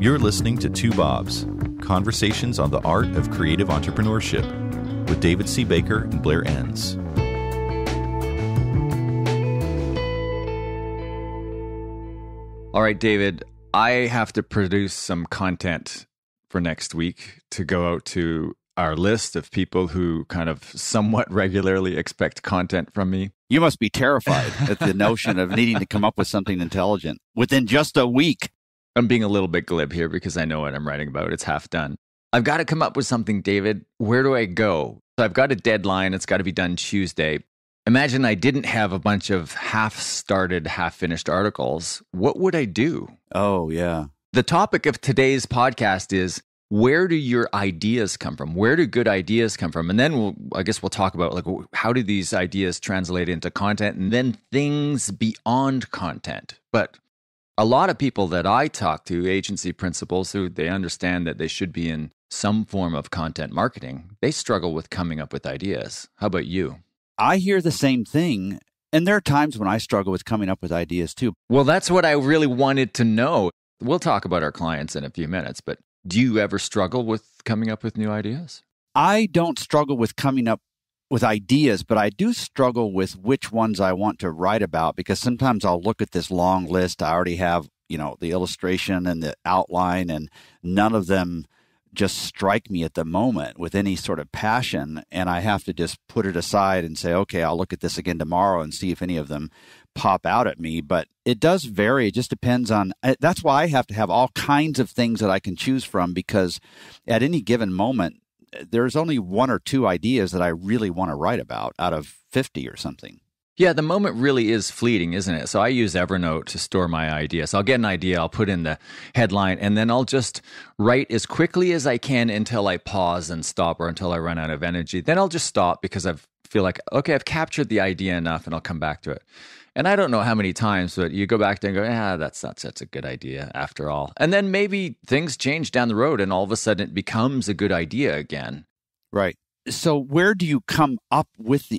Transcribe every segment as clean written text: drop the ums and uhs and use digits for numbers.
You're listening to Two Bobs, conversations on the art of creative entrepreneurship with David C. Baker and Blair Enns. All right, David, I have to produce some content for next week to go out to our list of people who kind of somewhat regularly expect content from me. You must be terrified at the notion of needing to come up with something intelligent within just a week. I'm being a little bit glib here because I know what I'm writing about. It's half done. I've got to come up with something, David. Where do I go? So I've got a deadline. It's got to be done Tuesday. Imagine I didn't have a bunch of half-started, half-finished articles. What would I do? Oh, yeah. The topic of today's podcast is, where do your ideas come from? Where do good ideas come from? And then I guess we'll talk about how do these ideas translate into content and then things beyond content. But a lot of people that I talk to, agency principals who they understand that they should be in some form of content marketing, they struggle with coming up with ideas. How about you? I hear the same thing. And there are times when I struggle with coming up with ideas too. Well, that's what I really wanted to know. We'll talk about our clients in a few minutes, but do you ever struggle with coming up with new ideas? I don't struggle with coming up with ideas, but I do struggle with which ones I want to write about, because sometimes I'll look at this long list. I already have, the illustration and the outline, and none of them just strike me at the moment with any sort of passion. And I have to just put it aside and say, okay, I'll look at this again tomorrow and see if any of them pop out at me. But it does vary. It just depends on, that's why I have to have all kinds of things that I can choose from, because at any given moment, there's only one or two ideas that I really want to write about out of 50 or something. Yeah, the moment really is fleeting, isn't it? So I use Evernote to store my ideas. I'll get an idea, I'll put in the headline, and then I'll just write as quickly as I can until I pause and stop, or until I run out of energy. Then I'll just stop because I feel like, okay, I've captured the idea enough, and I'll come back to it. And I don't know how many times, but you go back there and go, that's not such a good idea after all. And then maybe things change down the road and all of a sudden it becomes a good idea again. Right. So where do you come up with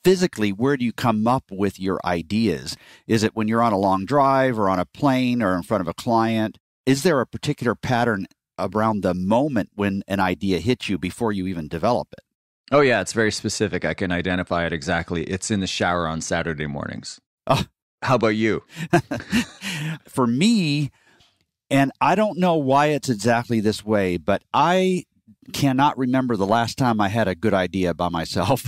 physically, where do you come up with your ideas? Is it when you're on a long drive or on a plane or in front of a client? Is there a particular pattern around the moment when an idea hits you before you even develop it? Oh yeah, it's very specific. I can identify it exactly. It's in the shower on Saturday mornings. Oh. How about you? For me, and I don't know why it's exactly this way, but I cannot remember the last time I had a good idea by myself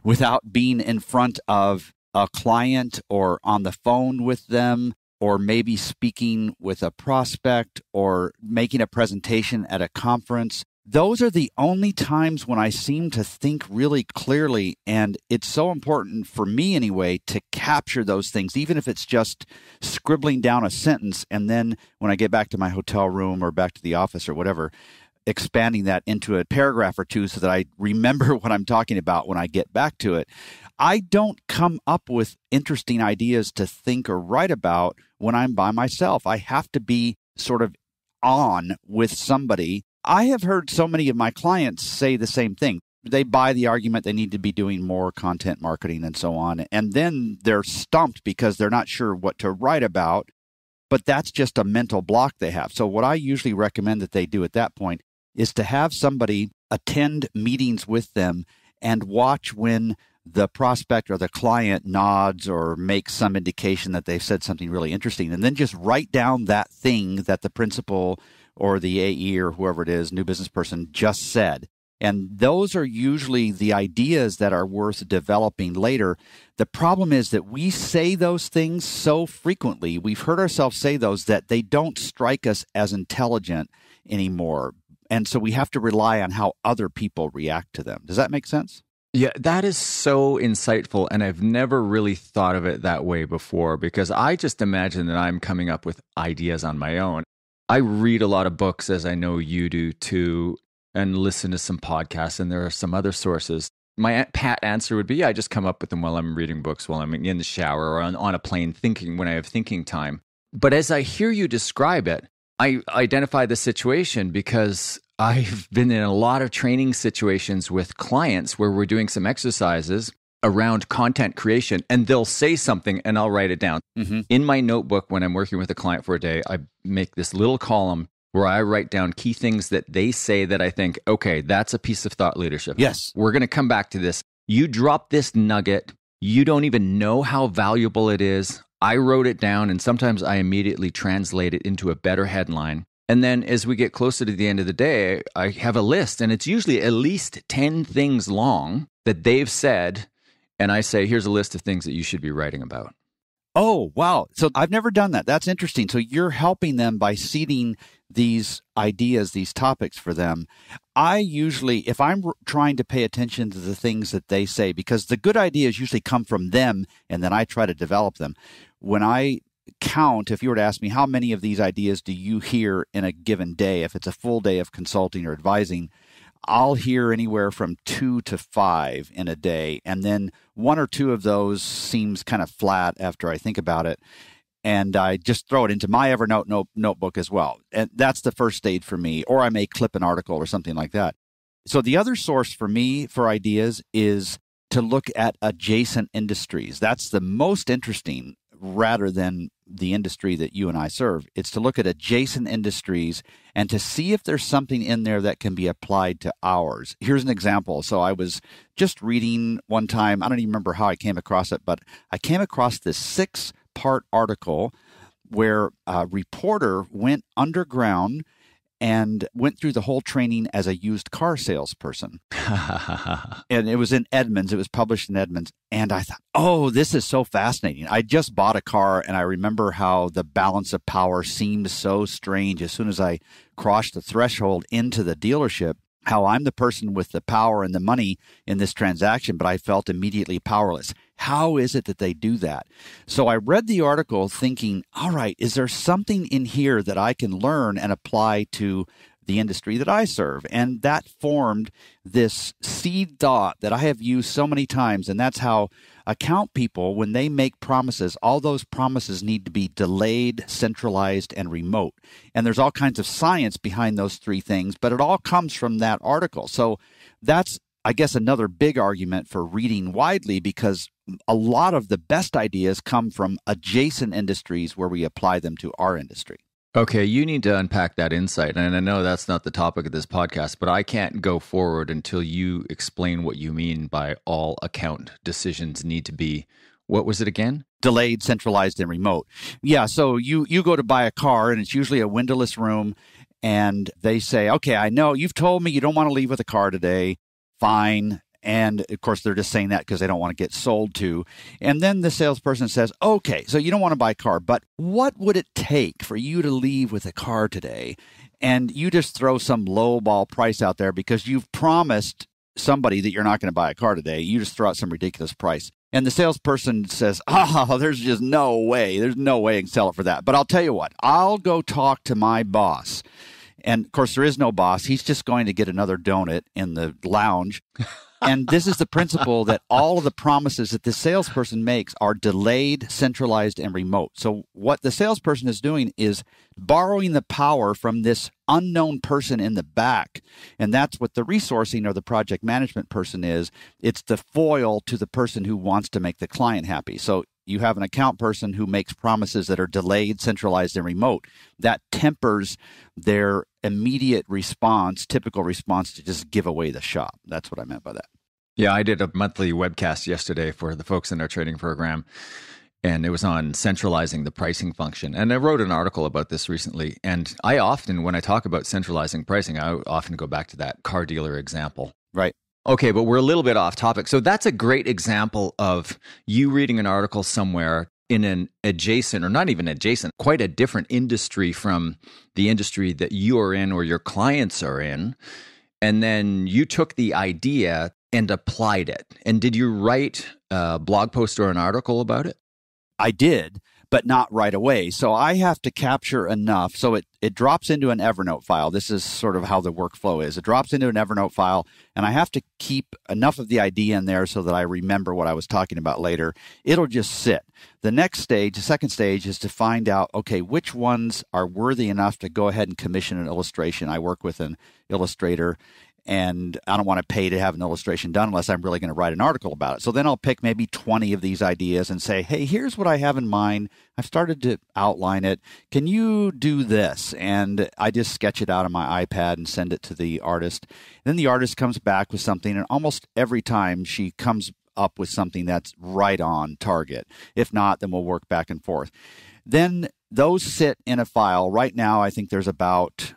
without being in front of a client or on the phone with them, or maybe speaking with a prospect or making a presentation at a conference. Those are the only times when I seem to think really clearly, and it's so important for me anyway to capture those things, even if it's just scribbling down a sentence, and then when I get back to my hotel room or back to the office or whatever, expanding that into a paragraph or two so that I remember what I'm talking about when I get back to it. I don't come up with interesting ideas to think or write about when I'm by myself. I have to be sort of on with somebody. I have heard so many of my clients say the same thing. They buy the argument they need to be doing more content marketing and so on, and then they're stumped because they're not sure what to write about, but that's just a mental block they have. So what I usually recommend that they do at that point is to have somebody attend meetings with them and watch when the prospect or the client nods or makes some indication that they've said something really interesting, and then just write down that thing that the principal or the AE or whoever it is, new business person, just said. And those are usually the ideas that are worth developing later. The problem is that we say those things so frequently, we've heard ourselves say those, that they don't strike us as intelligent anymore. And so we have to rely on how other people react to them. Does that make sense? Yeah, that is so insightful, and I've never really thought of it that way before, because I just imagine that I'm coming up with ideas on my own. I read a lot of books, as I know you do too, and listen to some podcasts, and there are some other sources. My pat answer would be, I just come up with them while I'm reading books, while I'm in the shower or on a plane thinking, when I have thinking time. But as I hear you describe it, I identify the situation because I've been in a lot of training situations with clients where we're doing some exercises around content creation, and they'll say something and I'll write it down. Mm-hmm. In my notebook, when I'm working with a client for a day, I make this little column where I write down key things that they say that I think, okay, that's a piece of thought leadership. Yes. We're going to come back to this. You drop this nugget. You don't even know how valuable it is. I wrote it down, and sometimes I immediately translate it into a better headline. And then as we get closer to the end of the day, I have a list, and it's usually at least 10 things long that they've said. And I say, here's a list of things that you should be writing about. Oh, wow. So I've never done that. That's interesting. So you're helping them by seeding these ideas, these topics for them. I usually, if I'm trying to pay attention to the things that they say, because the good ideas usually come from them, and then I try to develop them. When I count, if you were to ask me, how many of these ideas do you hear in a given day, if it's a full day of consulting or advising, I'll hear anywhere from 2 to 5 in a day. And then 1 or 2 of those seems kind of flat after I think about it. And I just throw it into my Evernote notebook as well. And that's the first stage for me. Or I may clip an article or something like that. So the other source for me for ideas is to look at adjacent industries. That's the most interesting rather than the industry that you and I serve. It's to look at adjacent industries and to see if there's something in there that can be applied to ours. Here's an example. So I was just reading one time, I don't even remember how I came across it, but I came across this 6-part article where a reporter went underground and went through the whole training as a used car salesperson. And it was in Edmonds. It was published in Edmonds. And I thought, oh, this is so fascinating. I just bought a car, and I remember how the balance of power seemed so strange as soon as I crossed the threshold into the dealership, how I'm the person with the power and the money in this transaction, but I felt immediately powerless. How is it that they do that? So I read the article thinking, all right, is there something in here that I can learn and apply to the industry that I serve? And that formed this seed thought that I have used so many times. And that's how account people, when they make promises, all those promises need to be delayed, centralized, and remote. And there's all kinds of science behind those 3 things, but it all comes from that article. So that's, I guess, another big argument for reading widely, because a lot of the best ideas come from adjacent industries where we apply them to our industry. Okay, you need to unpack that insight. And I know that's not the topic of this podcast, but I can't go forward until you explain what you mean by all account decisions need to be, what was it again? Delayed, centralized, and remote. Yeah, so you go to buy a car, and it's usually a windowless room, and they say, okay, I know you've told me you don't want to leave with a car today. Fine. And of course, they're just saying that because they don't want to get sold to. And then the salesperson says, okay, so you don't want to buy a car, but what would it take for you to leave with a car today? And you just throw some lowball price out there because you've promised somebody that you're not going to buy a car today. You just throw out some ridiculous price. And the salesperson says, oh, there's just no way. There's no way I can sell it for that. But I'll tell you what, I'll go talk to my boss. And of course, there is no boss. He's just going to get another donut in the lounge. And this is the principle that all of the promises that the salesperson makes are delayed, centralized, and remote. So what the salesperson is doing is borrowing the power from this unknown person in the back. And that's what the resourcing or the project management person is. It's the foil to the person who wants to make the client happy. So you have an account person who makes promises that are delayed, centralized, and remote. That tempers their immediate response, typical response to just give away the shop. That's what I meant by that. Yeah, I did a monthly webcast yesterday for the folks in our training program, and it was on centralizing the pricing function. And I wrote an article about this recently. And I often, when I talk about centralizing pricing, I often go back to that car dealer example. Right. Okay, but we're a little bit off topic. So that's a great example of you reading an article somewhere in an adjacent, or not even adjacent, quite a different industry from the industry that you are in or your clients are in. And then you took the idea and applied it. And did you write a blog post or an article about it? I did, but not right away. So I have to capture enough. So it drops into an Evernote file. This is sort of how the workflow is. It drops into an Evernote file, and I have to keep enough of the idea in there so that I remember what I was talking about later. It'll just sit. The next stage, the second stage, is to find out, okay, which ones are worthy enough to go ahead and commission an illustration. I work with an illustrator, and I don't want to pay to have an illustration done unless I'm really going to write an article about it. So then I'll pick maybe 20 of these ideas and say, hey, here's what I have in mind. I've started to outline it. Can you do this? And I just sketch it out on my iPad and send it to the artist. And then the artist comes back with something, and almost every time she comes up with something that's right on target. If not, then we'll work back and forth. Then those sit in a file. Right now, I think there's about,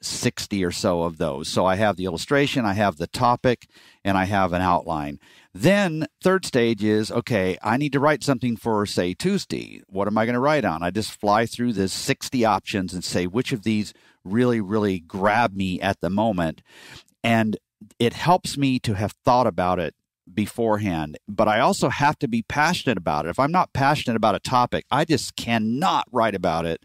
60 or so of those. So I have the illustration, I have the topic, and I have an outline. Then third stage is, okay, I need to write something for, say, Tuesday. What am I going to write on? I just fly through the 60 options and say which of these really, really grab me at the moment. And it helps me to have thought about it beforehand, but I also have to be passionate about it. If I'm not passionate about a topic, I just cannot write about it.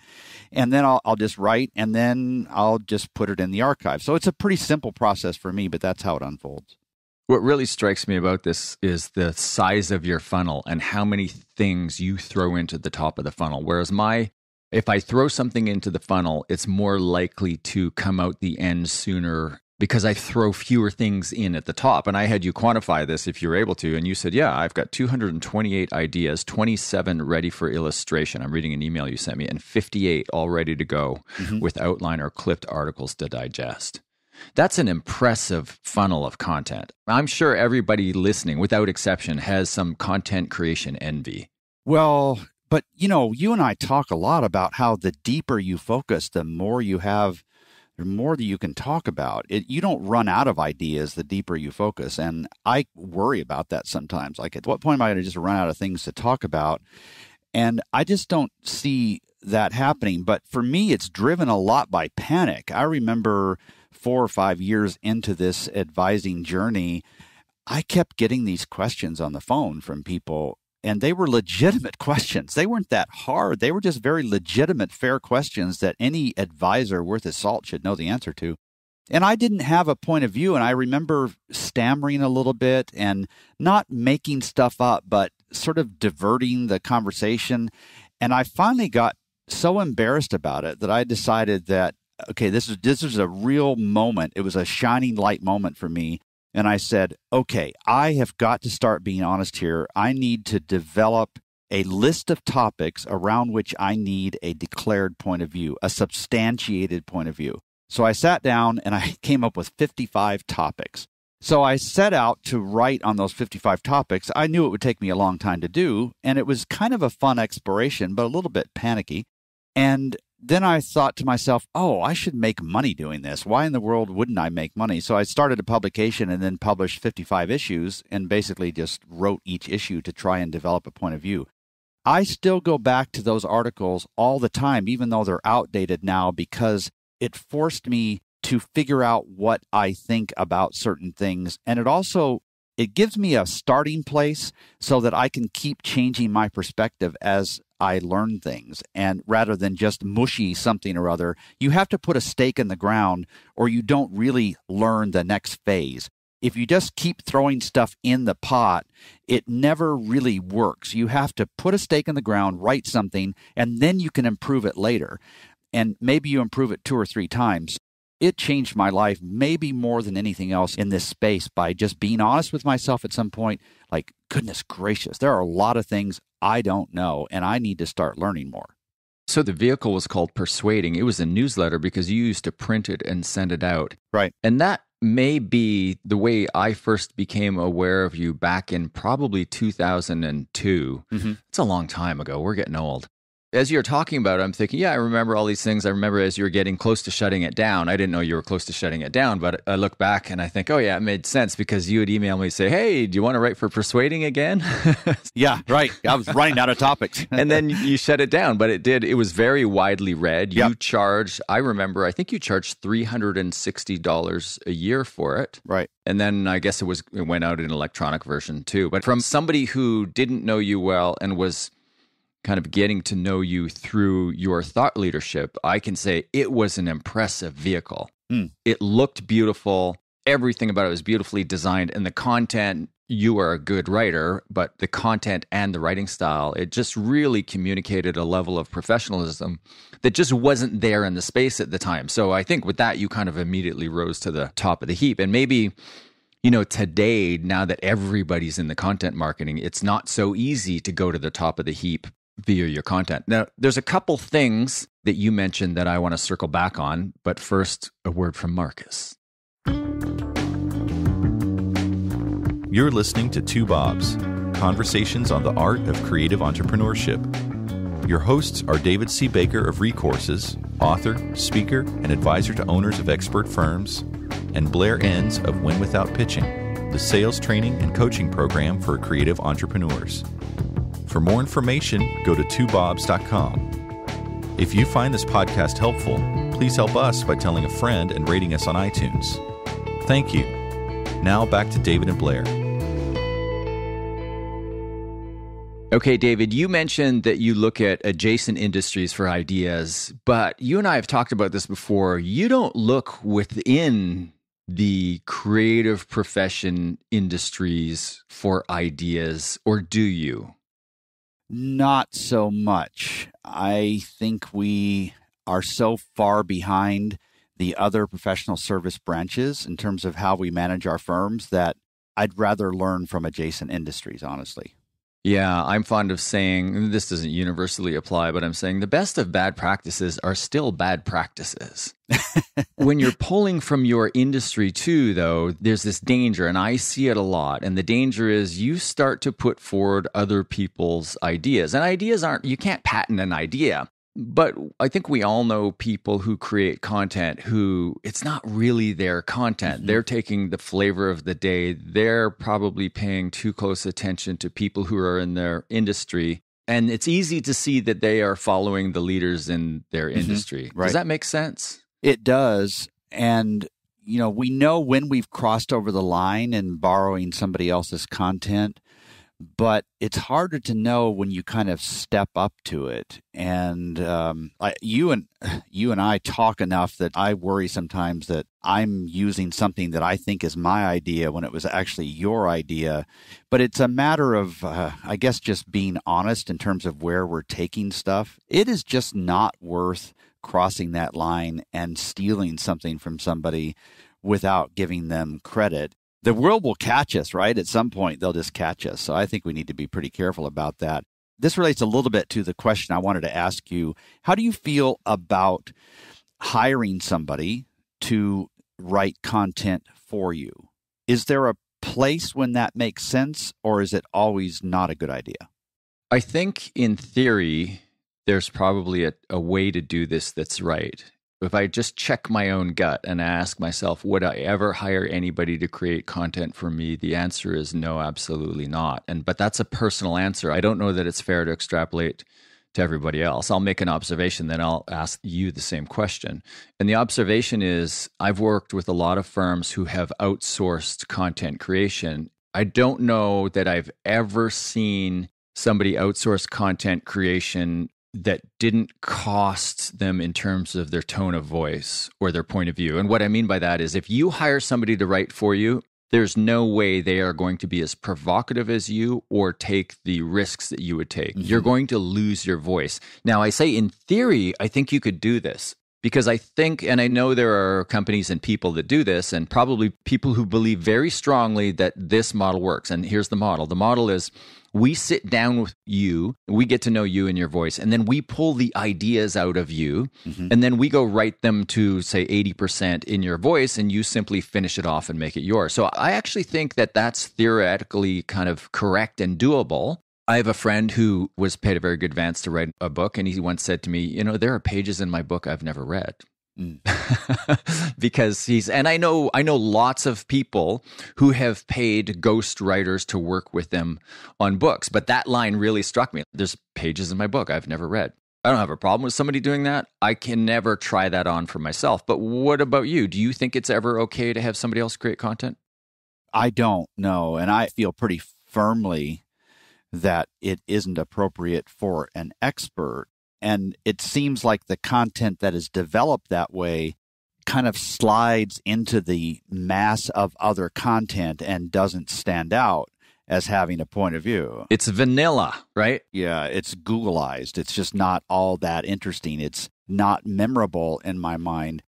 And then I'll just write, and then I'll just put it in the archive. So it's a pretty simple process for me, but that's how it unfolds. What really strikes me about this is the size of your funnel and how many things you throw into the top of the funnel. Whereas if I throw something into the funnel, it's more likely to come out the end sooner because I throw fewer things in at the top. And I had you quantify this if you're able to. And you said, yeah, I've got 228 ideas, 27 ready for illustration. I'm reading an email you sent me, and 58 all ready to go with outline or clipped articles to digest. That's an impressive funnel of content. I'm sure everybody listening, without exception, has some content creation envy. Well, but you and I talk a lot about how the deeper you focus, the more you have, the more that you can talk about. You don't run out of ideas the deeper you focus. And I worry about that sometimes. Like, at what point am I going to just run out of things to talk about? And I just don't see that happening. But for me, it's driven a lot by panic. I remember 4 or 5 years into this advising journey, I kept getting these questions on the phone from people. And they were legitimate questions. They weren't that hard. They were just very legitimate, fair questions that any advisor worth his salt should know the answer to. And I didn't have a point of view. And I remember stammering a little bit and not making stuff up, but sort of diverting the conversation. And I finally got so embarrassed about it that I decided that, okay, this is a real moment. It was a shining light moment for me. And I said, okay, I have got to start being honest here. I need to develop a list of topics around which I need a declared point of view, a substantiated point of view. So I sat down and I came up with 55 topics. So I set out to write on those 55 topics. I knew it would take me a long time to do, and it was kind of a fun exploration, but a little bit panicky. And then I thought to myself, oh, I should make money doing this. Why in the world wouldn't I make money? So I started a publication and then published 55 issues and basically just wrote each issue to try and develop a point of view. I still go back to those articles all the time, even though they're outdated now, because it forced me to figure out what I think about certain things. And it gives me a starting place so that I can keep changing my perspective as I learn things. And rather than just mushy something or other, you have to put a stake in the ground or you don't really learn the next phase. If you just keep throwing stuff in the pot, it never really works. You have to put a stake in the ground, write something, and then you can improve it later. And maybe you improve it 2 or 3 times. It changed my life maybe more than anything else in this space by just being honest with myself at some point. Like, goodness gracious, there are a lot of things I don't know, and I need to start learning more. So the vehicle was called Persuading. It was a newsletter because you used to print it and send it out. Right. And that may be the way I first became aware of you back in probably 2002. Mm-hmm. It's a long time ago. We're getting old. As you're talking about it, I'm thinking, yeah, I remember all these things. I remember as you were getting close to shutting it down. I didn't know you were close to shutting it down, but I look back and I think, oh yeah, it made sense because you would email me and say, hey, do you want to write for Persuading again? Yeah, right. I was running out of topics. And then you shut it down, but it was very widely read. Yep. You charged, I think you charged $360 a year for it. Right. And then I guess it went out in an electronic version too. But from somebody who didn't know you well and was kind of getting to know you through your thought leadership, I can say it was an impressive vehicle. It looked beautiful. Everything about it was beautifully designed. And the content, you are a good writer, but the content and the writing style, it just really communicated a level of professionalism that just wasn't there in the space at the time. So I think with that, you kind of immediately rose to the top of the heap. And maybe, today, now that everybody's in the content marketing, it's not so easy to go to the top of the heap via your content. Now, there's a couple things that you mentioned that I want to circle back on, but first, a word from Marcus. You're listening to Two Bobs, conversations on the art of creative entrepreneurship. Your hosts are David C. Baker of Recourses, author, speaker, and advisor to owners of expert firms, and Blair Enns of Win Without Pitching, the sales training and coaching program for creative entrepreneurs. For more information, go to twobobs.com. If you find this podcast helpful, please help us by telling a friend and rating us on iTunes. Thank you. Now back to David and Blair. Okay, David, you mentioned that you look at adjacent industries for ideas, but you and I have talked about this before. You don't look within the creative profession industries for ideas, or do you? Not so much. I think we are so far behind the other professional service branches in terms of how we manage our firms that I'd rather learn from adjacent industries, honestly. Yeah, I'm fond of saying, and this doesn't universally apply, but I'm saying the best of bad practices are still bad practices. When you're pulling from your industry too, though, there's this danger, and I see it a lot. And the danger is you start to put forward other people's ideas. And ideas you can't patent an idea. But I think we all know people who create content who it's not really their content. Mm-hmm. They're taking the flavor of the day. They're probably paying too close attention to people who are in their industry. And it's easy to see that they are following the leaders in their industry. Right. Does that make sense? It does. And, we know when we've crossed over the line in borrowing somebody else's content. But it's harder to know when you kind of step up to it. And you and I talk enough that I worry sometimes that I'm using something that I think is my idea when it was actually your idea. But it's a matter of, I guess, just being honest in terms of where we're taking stuff. It is just not worth crossing that line and stealing something from somebody without giving them credit. The world will catch us, right? At some point, they'll just catch us. So I think we need to be pretty careful about that. This relates a little bit to the question I wanted to ask you. How do you feel about hiring somebody to write content for you? Is there a place when that makes sense, or is it always not a good idea? I think in theory, there's probably a way to do this that's right. If I just check my own gut and ask myself, would I ever hire anybody to create content for me? The answer is no, absolutely not. But that's a personal answer. I don't know that it's fair to extrapolate to everybody else. I'll make an observation, then I'll ask you the same question. And the observation is, I've worked with a lot of firms who have outsourced content creation. I don't know that I've ever seen somebody outsource content creation that didn't cost them in terms of their tone of voice or their point of view. And what I mean by that is if you hire somebody to write for you, there's no way they are going to be as provocative as you or take the risks that you would take. Mm-hmm. You're going to lose your voice. Now, I say in theory, I think you could do this because I think, and I know there are companies and people that do this, and probably people who believe very strongly that this model works. And here's the model. The model is, we sit down with you, we get to know you and your voice, and then we pull the ideas out of you, and then we go write them to, say, 80% in your voice, and you simply finish it off and make it yours. So I actually think that that's theoretically kind of correct and doable. I have a friend who was paid a very good advance to write a book, and he once said to me, there are pages in my book I've never read. Because and I know lots of people who have paid ghost writers to work with them on books, but that line really struck me. There's pages in my book I've never read. I don't have a problem with somebody doing that. I can never try that on for myself. But what about you? Do you think it's ever okay to have somebody else create content? I don't know, and I feel pretty firmly that it isn't appropriate for an expert. And it seems like the content that is developed that way kind of slides into the mass of other content and doesn't stand out. as having a point of view. It's vanilla, right? Yeah, it's Googleized. It's just not all that interesting. It's not memorable in my mind.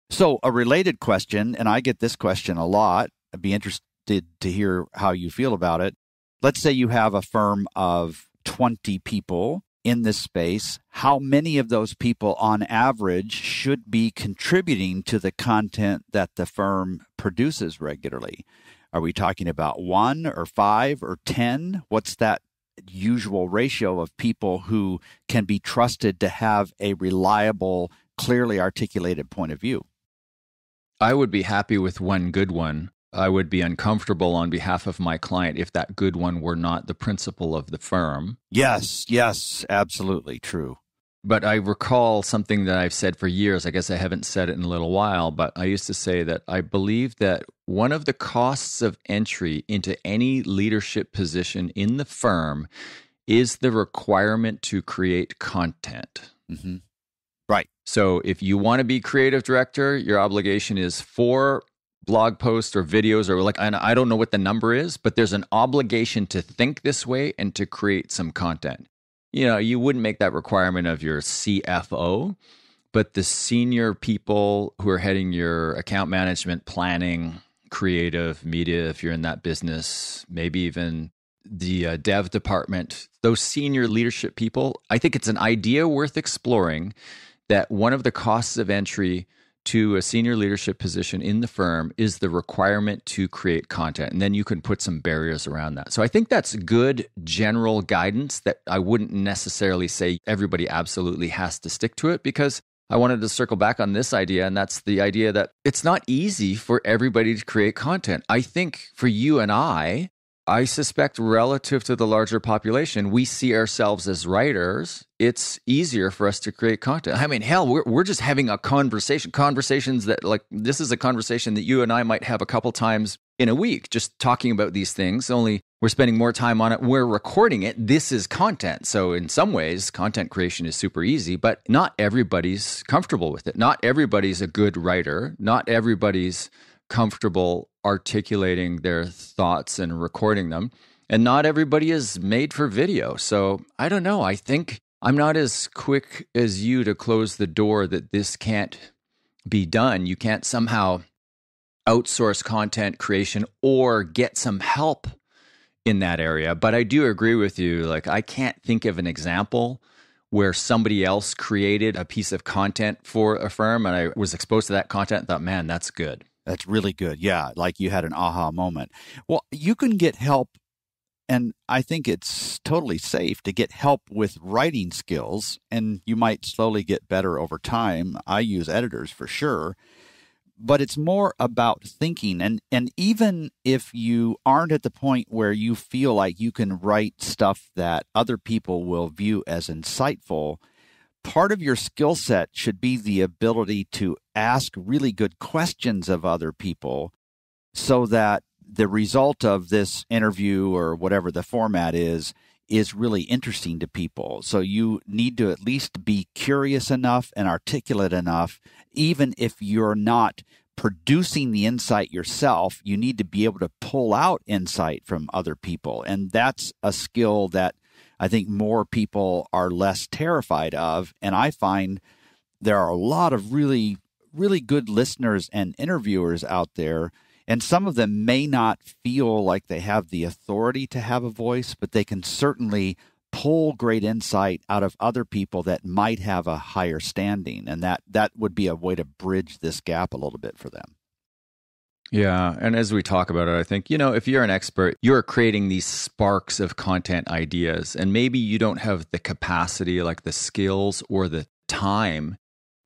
So a related question, and I get this question a lot. I'd be interested to hear how you feel about it. Let's say you have a firm of 20 people in this space. How many of those people on average should be contributing to the content that the firm produces regularly? Are we talking about 1 or 5 or 10? What's that usual ratio of people who can be trusted to have a reliable, clearly articulated point of view? I would be happy with one good one. I would be uncomfortable on behalf of my client if that good one were not the principal of the firm. Yes, absolutely true. But I recall something that I've said for years. I guess I haven't said it in a little while, but I used to say that I believe that one of the costs of entry into any leadership position in the firm is the requirement to create content. Mm-hmm. Right. So if you want to be creative director, your obligation is 4 blog posts or videos, or and I don't know what the number is, but there's an obligation to think this way and to create some content. You wouldn't make that requirement of your CFO, but the senior people who are heading your account management, planning, creative, media, if you're in that business, maybe even the dev department, those senior leadership people, I think it's an idea worth exploring that one of the costs of entry to a senior leadership position in the firm is the requirement to create content. And then you can put some barriers around that. So I think that's good general guidance that I wouldn't necessarily say everybody absolutely has to stick to it, because I wanted to circle back on this idea. And that's the idea that it's not easy for everybody to create content. I think for you and I suspect relative to the larger population, we see ourselves as writers. It's easier for us to create content. I mean, hell, we're just having a conversations that this is a conversation that you and I might have a couple times in a week, just talking about these things, only we're spending more time on it. We're recording it. This is content. So in some ways, content creation is super easy, but not everybody's comfortable with it. Not everybody's a good writer. Not everybody's comfortable articulating their thoughts and recording them. And not everybody is made for video. So I don't know. I think I'm not as quick as you to close the door that this can't be done. You can't somehow outsource content creation or get some help in that area. But I do agree with you. I can't think of an example where somebody else created a piece of content for a firm and I was exposed to that content and thought, man, that's good. That's really good. Yeah, like you had an aha moment. Well, you can get help, and I think it's totally safe to get help with writing skills, and you might slowly get better over time. I use editors for sure, but it's more about thinking. And even if you aren't at the point where you feel like you can write stuff that other people will view as insightful, part of your skill set should be the ability to ask really good questions of other people so that the result of this interview or whatever the format is really interesting to people. So you need to at least be curious enough and articulate enough. Even if you're not producing the insight yourself, you need to be able to pull out insight from other people. And that's a skill that I think more people are less terrified of. And I find there are a lot of really, really good listeners and interviewers out there. And some of them may not feel like they have the authority to have a voice, but they can certainly pull great insight out of other people that might have a higher standing. And that would be a way to bridge this gap a little bit for them. Yeah. And as we talk about it, I think, if you're an expert, you're creating these sparks of content ideas, and maybe you don't have the capacity, like the skills or the time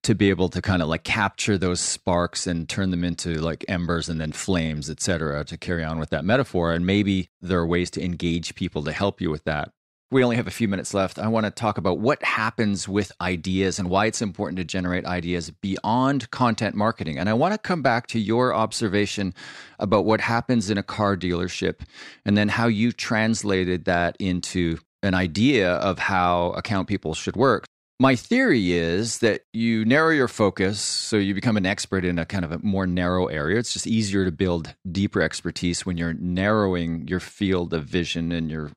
to be able to kind of capture those sparks and turn them into embers and then flames, et cetera, to carry on with that metaphor. And maybe there are ways to engage people to help you with that. We only have a few minutes left. I want to talk about what happens with ideas and why it's important to generate ideas beyond content marketing. And I want to come back to your observation about what happens in a car dealership and then how you translated that into an idea of how account people should work. My theory is that you narrow your focus so you become an expert in a kind of a more narrow area. It's just easier to build deeper expertise when you're narrowing your field of vision and you're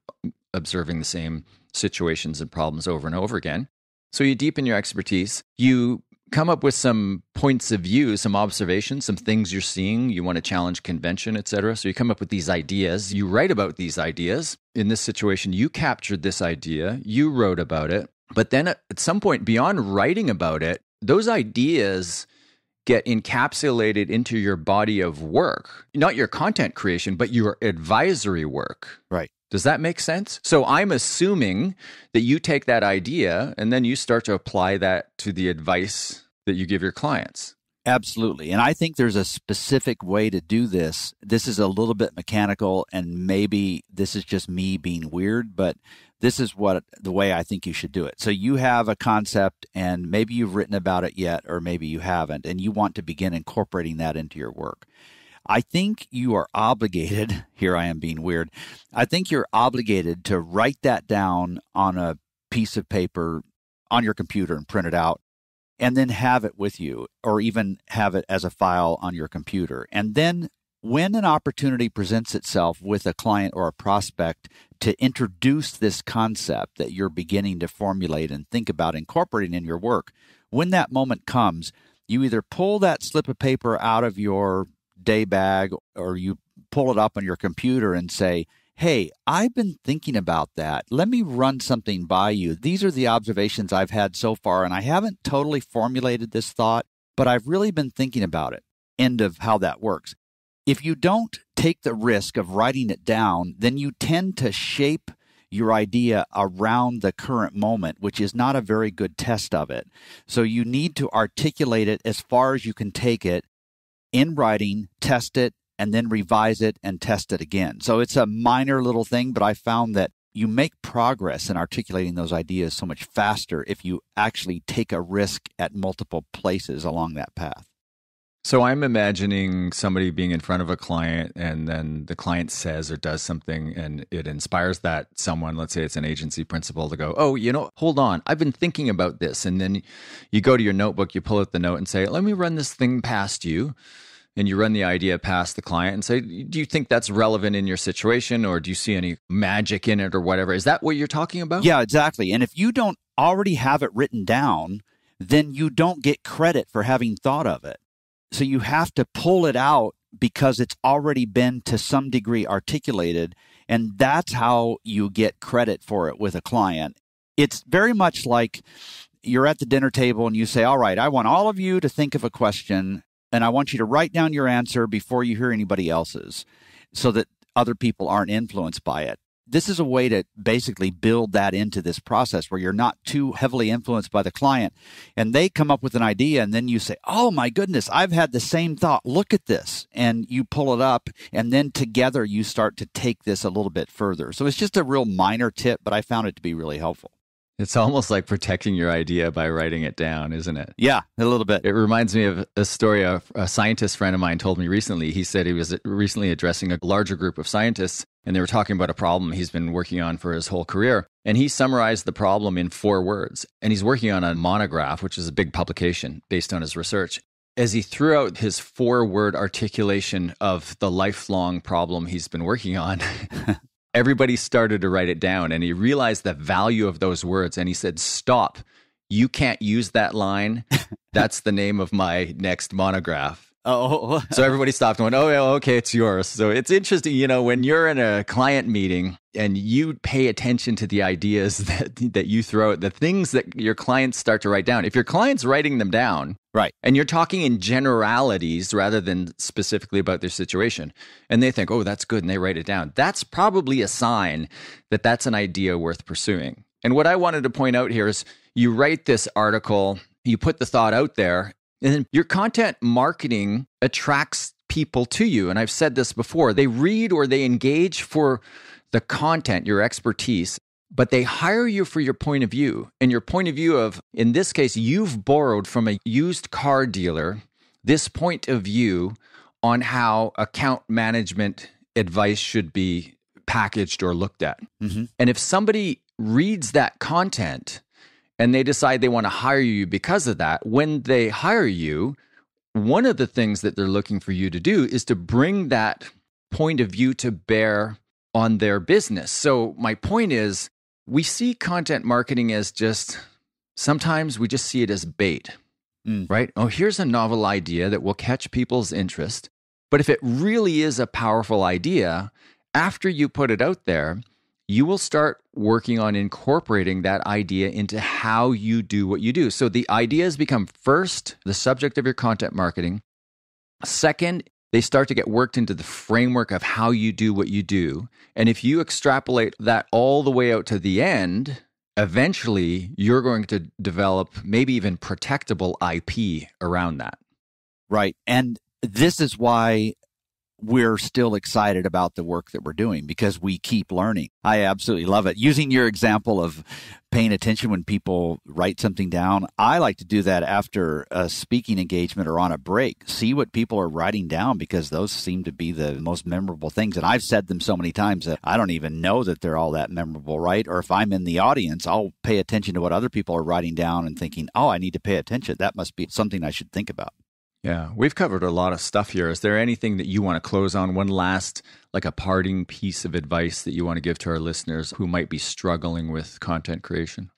observing the same situations and problems over and over again. So you deepen your expertise. You come up with some points of view, some observations, some things you're seeing. You want to challenge convention, etc. So you come up with these ideas. You write about these ideas. In this situation, you captured this idea. You wrote about it. But then at some point, beyond writing about it, those ideas get encapsulated into your body of work, not your content creation, but your advisory work. Right. Does that make sense? So I'm assuming that you take that idea and then you start to apply that to the advice that you give your clients. Absolutely. And I think there's a specific way to do this. This is a little bit mechanical, and maybe this is just me being weird, but this is the way I think you should do it. So you have a concept, and maybe you've written about it yet, or maybe you haven't, and you want to begin incorporating that into your work. I think you are obligated, here I am being weird, I think you're obligated to write that down on a piece of paper on your computer and print it out, and then have it with you, or even have it as a file on your computer. And then when an opportunity presents itself with a client or a prospect to introduce this concept that you're beginning to formulate and think about incorporating in your work, when that moment comes, you either pull that slip of paper out of your day bag or you pull it up on your computer and say, hey, I've been thinking about that. Let me run something by you. These are the observations I've had so far, and I haven't totally formulated this thought, but I've really been thinking about it. End of how that works. If you don't take the risk of writing it down, then you tend to shape your idea around the current moment, which is not a very good test of it. So you need to articulate it as far as you can take it in writing, test it, and then revise it and test it again. So it's a minor little thing, but I found that you make progress in articulating those ideas so much faster if you actually take a risk at multiple places along that path. So I'm imagining somebody being in front of a client, and then the client says or does something and it inspires that someone, let's say it's an agency principal, to go, oh, hold on, I've been thinking about this. And then you go to your notebook, you pull out the note and say, let me run this thing past you. And you run the idea past the client and say, do you think that's relevant in your situation, or do you see any magic in it or whatever? Is that what you're talking about? Yeah, exactly. And if you don't already have it written down, then you don't get credit for having thought of it. So you have to pull it out because it's already been to some degree articulated, and that's how you get credit for it with a client. It's very much like you're at the dinner table and you say, all right, I want all of you to think of a question, and I want you to write down your answer before you hear anybody else's so that other people aren't influenced by it. This is a way to basically build that into this process where you're not too heavily influenced by the client, and they come up with an idea, and then you say, oh my goodness, I've had the same thought. Look at this. And you pull it up, and then together you start to take this a little bit further. So it's just a real minor tip, but I found it to be really helpful. It's almost like protecting your idea by writing it down, isn't it? Yeah, a little bit. It reminds me of a story a scientist friend of mine told me recently. He said he was recently addressing a larger group of scientists, and they were talking about a problem he's been working on for his whole career. And he summarized the problem in 4 words. And he's working on a monograph, which is a big publication based on his research. As he threw out his 4-word articulation of the lifelong problem he's been working on, everybody started to write it down, and he realized the value of those words. And he said, stop, you can't use that line. That's the name of my next monograph. Oh, so everybody stopped and went, oh, yeah, okay, it's yours. So it's interesting, when you're in a client meeting and you pay attention to the ideas that you throw out, the things that your clients start to write down. If your client's writing them down, right, and you're talking in generalities rather than specifically about their situation, and they think, oh, that's good, and they write it down, that's probably a sign that that's an idea worth pursuing. And what I wanted to point out here is you write this article, you put the thought out there, and then your content marketing attracts people to you. And I've said this before, they read or they engage for the content, your expertise, but they hire you for your point of view. And your point of view of, in this case, you've borrowed from a used car dealer this point of view on how account management advice should be packaged or looked at. Mm-hmm. And if somebody reads that content and they decide they want to hire you because of that, when they hire you, one of the things that they're looking for you to do is to bring that point of view to bear on their business. So my point is, we see content marketing as sometimes we just see it as bait, right? Oh, here's a novel idea that will catch people's interest. But if it really is a powerful idea, after you put it out there, you will start working on incorporating that idea into how you do what you do. So the ideas become first the subject of your content marketing. Second, they start to get worked into the framework of how you do what you do. And if you extrapolate that all the way out to the end, eventually you're going to develop maybe even protectable IP around that. Right. And this is why we're still excited about the work that we're doing, because we keep learning. I absolutely love it. Using your example of paying attention when people write something down, I like to do that after a speaking engagement or on a break. See what people are writing down, because those seem to be the most memorable things. And I've said them so many times that I don't even know that they're all that memorable, right? Or if I'm in the audience, I'll pay attention to what other people are writing down and thinking, oh, I need to pay attention. That must be something I should think about. Yeah, we've covered a lot of stuff here. Is there anything that you want to close on? One last, like a parting piece of advice that you want to give to our listeners who might be struggling with content creation?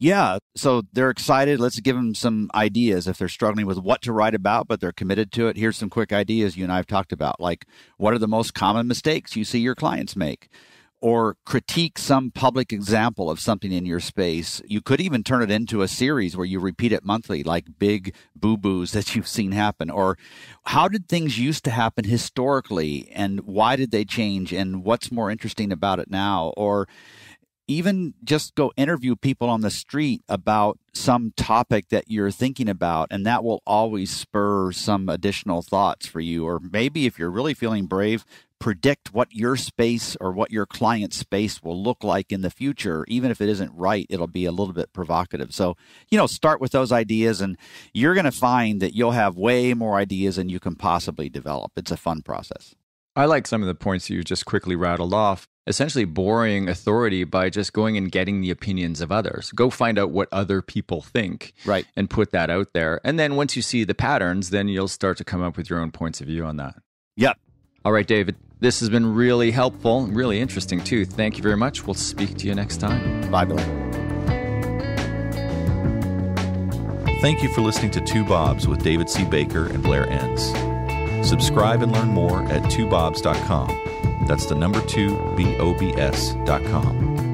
Yeah, so they're excited. Let's give them some ideas if they're struggling with what to write about, but they're committed to it. Here's some quick ideas you and I have talked about, like what are the most common mistakes you see your clients make? Or critique some public example of something in your space. You could even turn it into a series where you repeat it monthly, like big boo-boos that you've seen happen. Or how did things used to happen historically, and why did they change, and what's more interesting about it now? Or even just go interview people on the street about some topic that you're thinking about, and that will always spur some additional thoughts for you. Or maybe if you're really feeling brave, predict what your space or what your client's space will look like in the future. Even if it isn't right, it'll be a little bit provocative. So, start with those ideas, and you're going to find that you'll have way more ideas than you can possibly develop. It's a fun process. I like some of the points you just quickly rattled off. Essentially boring authority by just going and getting the opinions of others. Go find out what other people think, right, and put that out there. And then once you see the patterns, then you'll start to come up with your own points of view on that. Yep. All right, David, this has been really helpful, really interesting too. Thank you very much. We'll speak to you next time. Bye, Blair. Thank you for listening to Two Bobs with David C. Baker and Blair Enns. Subscribe and learn more at twobobs.com. That's the number 2, BOBS.com.